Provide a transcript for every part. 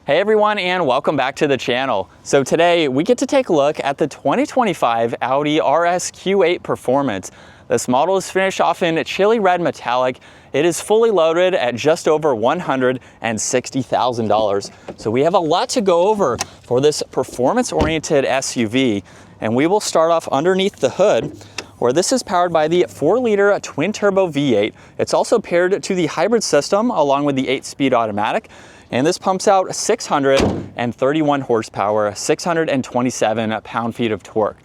Hey everyone, and welcome back to the channel. So today we get to take a look at the 2025 Audi RSQ8 Performance. This model is finished off in chili red metallic. It is fully loaded at just over $160,000. So we have a lot to go over for this performance-oriented SUV, and we will start off underneath the hood, where this is powered by the 4-liter twin-turbo V8. It's also paired to the hybrid system along with the 8-speed automatic. And this pumps out 631 horsepower, 627 pound-feet of torque.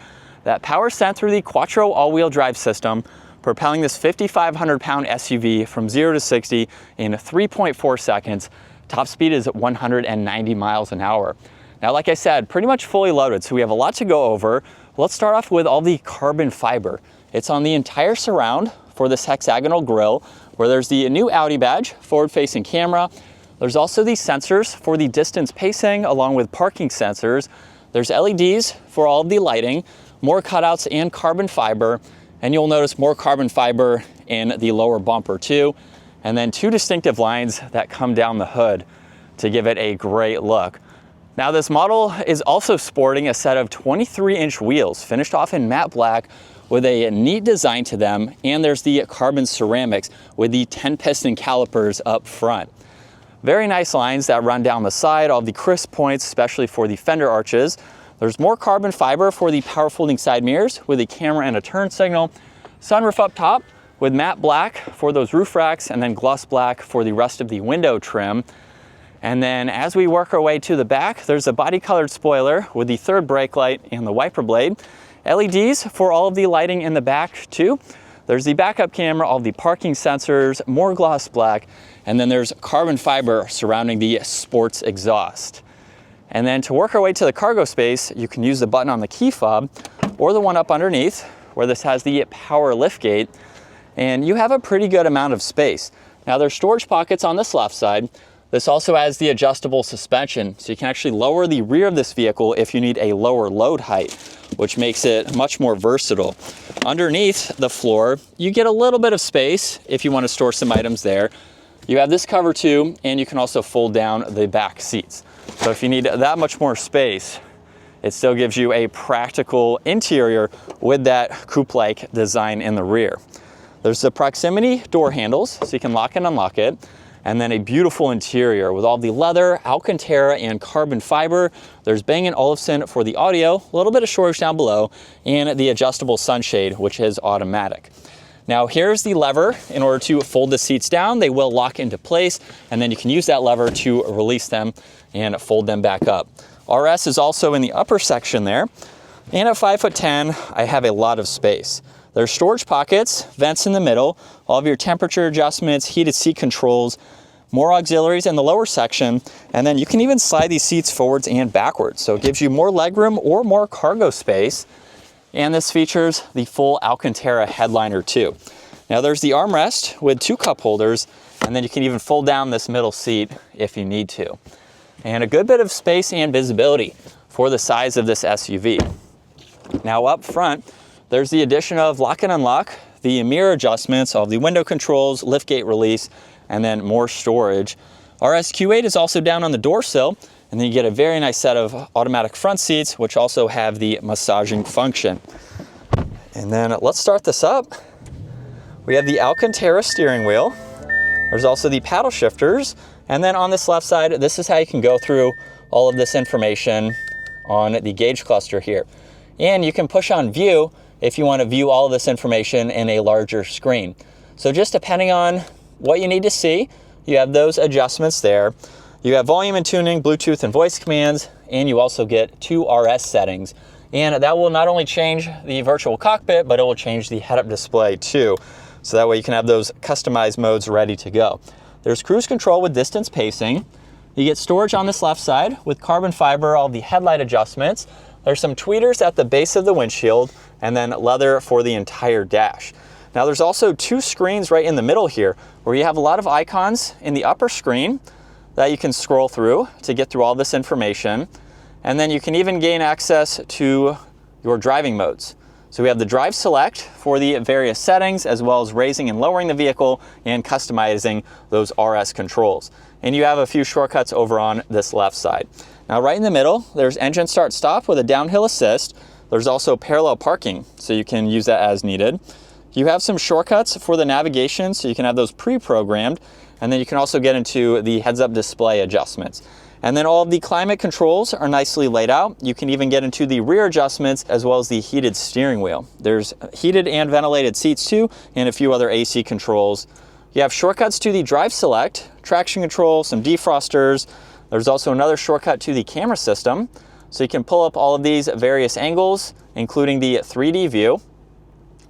That power is sent through the Quattro all-wheel drive system, propelling this 5,500-pound SUV from 0 to 60 in 3.4 seconds. Top speed is 190 miles an hour. Now, like I said, pretty much fully loaded, so we have a lot to go over. Let's start off with all the carbon fiber. It's on the entire surround for this hexagonal grille, where there's the new Audi badge, forward-facing camera. There's also these sensors for the distance pacing along with parking sensors. There's LEDs for all of the lighting, more cutouts and carbon fiber, and you'll notice more carbon fiber in the lower bumper too. And then 2 distinctive lines that come down the hood to give it a great look. Now this model is also sporting a set of 23-inch wheels finished off in matte black with a neat design to them, and there's the carbon ceramics with the 10-piston calipers up front. Very nice lines that run down the side, all the crisp points, especially for the fender arches. There's more carbon fiber for the power folding side mirrors with a camera and a turn signal. Sunroof up top with matte black for those roof racks, and then gloss black for the rest of the window trim. And then as we work our way to the back, there's a body colored spoiler with the third brake light and the wiper blade. LEDs for all of the lighting in the back too. There's the backup camera, all the parking sensors, more gloss black, and then there's carbon fiber surrounding the sports exhaust. And then to work our way to the cargo space, you can use the button on the key fob or the one up underneath, where this has the power liftgate, and you have a pretty good amount of space. Now there's storage pockets on this left side. This also has the adjustable suspension, so you can actually lower the rear of this vehicle if you need a lower load height, which makes it much more versatile. Underneath the floor, you get a little bit of space if you want to store some items there. You have this cover too, and you can also fold down the back seats. So if you need that much more space, it still gives you a practical interior with that coupe-like design in the rear. There's the proximity door handles, so you can lock and unlock it. And then a beautiful interior with all the leather, Alcantara, and carbon fiber. There's Bang & Olufsen for the audio, a little bit of storage down below, and the adjustable sunshade, which is automatic. Now here's the lever in order to fold the seats down. They will lock into place, and then you can use that lever to release them and fold them back up. RS is also in the upper section there, and at 5'10", I have a lot of space. There's storage pockets, vents in the middle, all of your temperature adjustments, heated seat controls, more auxiliaries in the lower section, and then you can even slide these seats forwards and backwards. So it gives you more legroom or more cargo space. And this features the full Alcantara headliner too. Now there's the armrest with 2 cup holders, and then you can even fold down this middle seat if you need to. And a good bit of space and visibility for the size of this SUV. Now up front, there's the addition of lock and unlock, the mirror adjustments, all the window controls, liftgate release, and then more storage. RSQ8 is also down on the door sill, and then you get a very nice set of automatic front seats, which also have the massaging function. And then let's start this up. We have the Alcantara steering wheel. There's also the paddle shifters. And then on this left side, this is how you can go through all of this information on the gauge cluster here. And you can push on view if you want to view all of this information in a larger screen. So just depending on what you need to see, you have those adjustments there. You have volume and tuning, Bluetooth and voice commands, and you also get 2 RS settings. And that will not only change the virtual cockpit, but it will change the head-up display too. So that way you can have those customized modes ready to go. There's cruise control with distance pacing. You get storage on this left side with carbon fiber, all the headlight adjustments. There's some tweeters at the base of the windshield, and then leather for the entire dash. Now there's also 2 screens right in the middle here, where you have a lot of icons in the upper screen that you can scroll through to get through all this information. And then you can even gain access to your driving modes. So we have the drive select for the various settings, as well as raising and lowering the vehicle and customizing those RS controls. And you have a few shortcuts over on this left side. Now right in the middle, there's engine start stop with a downhill assist. There's also parallel parking, so you can use that as needed. You have some shortcuts for the navigation, so you can have those pre-programmed, and then you can also get into the heads-up display adjustments. And then all of the climate controls are nicely laid out. You can even get into the rear adjustments as well as the heated steering wheel. There's heated and ventilated seats too, and a few other AC controls. You have shortcuts to the drive select, traction control, some defrosters. There's also another shortcut to the camera system. So you can pull up all of these various angles, including the 3D view.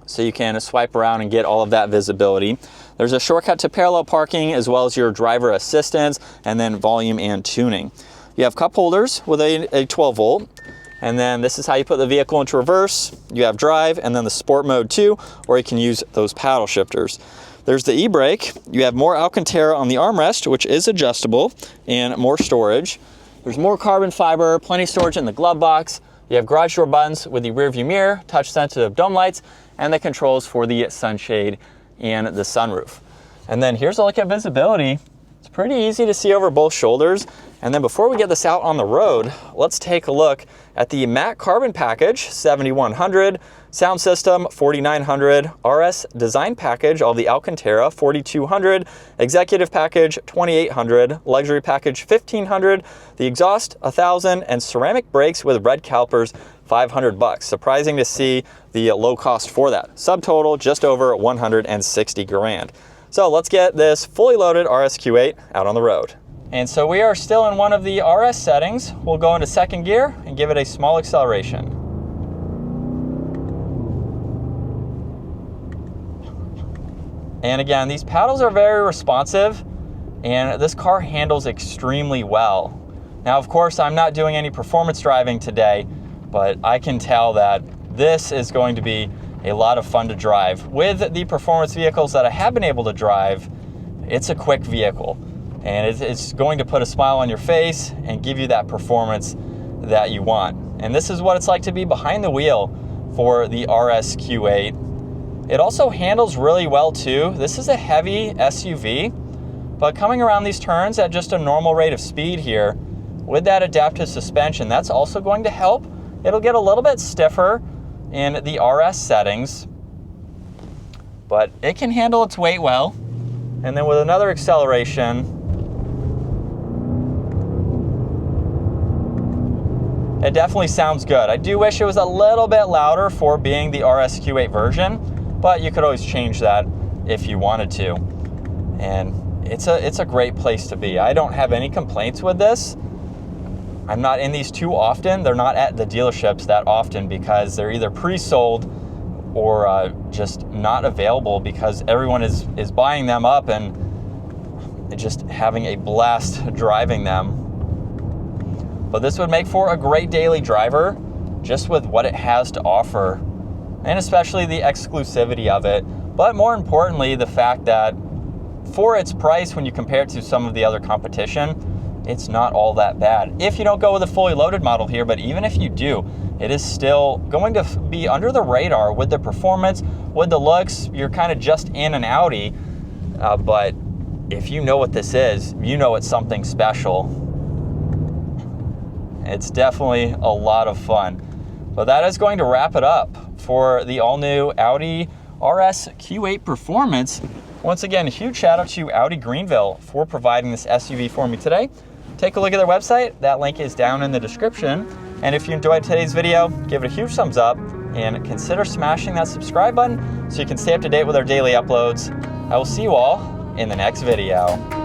So you can swipe around and get all of that visibility. There's a shortcut to parallel parking, as well as your driver assistance, and then volume and tuning. You have cup holders with a 12 volt, and then this is how you put the vehicle into reverse. You have drive, and then the sport mode too, or you can use those paddle shifters. There's the e-brake. You have more Alcantara on the armrest, which is adjustable, and more storage. There's more carbon fiber, plenty of storage in the glove box. You have garage door buttons with the rear view mirror, touch sensitive dome lights, and the controls for the sunshade and the sunroof. And then here's a look at visibility. It's pretty easy to see over both shoulders. And then before we get this out on the road, let's take a look at the matte carbon package, 7100, sound system, 4900, RS design package, all the Alcantara, 4200, executive package, 2800, luxury package, 1500, the exhaust, 1000, and ceramic brakes with red calipers, $500. Surprising to see the low cost for that. Subtotal, just over 160 grand. So let's get this fully loaded RSQ8 out on the road. And so we are still in one of the RS settings. We'll go into second gear and give it a small acceleration. And again, these paddles are very responsive, and this car handles extremely well. Now, of course, I'm not doing any performance driving today, but I can tell that this is going to be a lot of fun to drive. With the performance vehicles that I have been able to drive, it's a quick vehicle, and it's going to put a smile on your face and give you that performance that you want. And this is what it's like to be behind the wheel for the RSQ8. It also handles really well too. This is a heavy SUV, but coming around these turns at just a normal rate of speed here, with that adaptive suspension, that's also going to help. It'll get a little bit stiffer in the RS settings, but it can handle its weight well. And then with another acceleration, it definitely sounds good. I do wish it was a little bit louder for being the RSQ8 version, but you could always change that if you wanted to. And it's a great place to be. I don't have any complaints with this. I'm not in these too often. They're not at the dealerships that often because they're either pre-sold or just not available because everyone is buying them up and just having a blast driving them. But this would make for a great daily driver just with what it has to offer, and especially the exclusivity of it. But more importantly, the fact that for its price, when you compare it to some of the other competition, it's not all that bad. If you don't go with a fully loaded model here, but even if you do, it is still going to be under the radar with the performance, with the looks. You're kind of just in an Audi, but if you know what this is, you know it's something special. It's definitely a lot of fun. But that is going to wrap it up for the all-new Audi RSQ8 Performance. Once again, a huge shout out to Audi Greenville for providing this SUV for me today. Take a look at their website. That link is down in the description. And if you enjoyed today's video, give it a huge thumbs up and consider smashing that subscribe button so you can stay up to date with our daily uploads. I will see you all in the next video.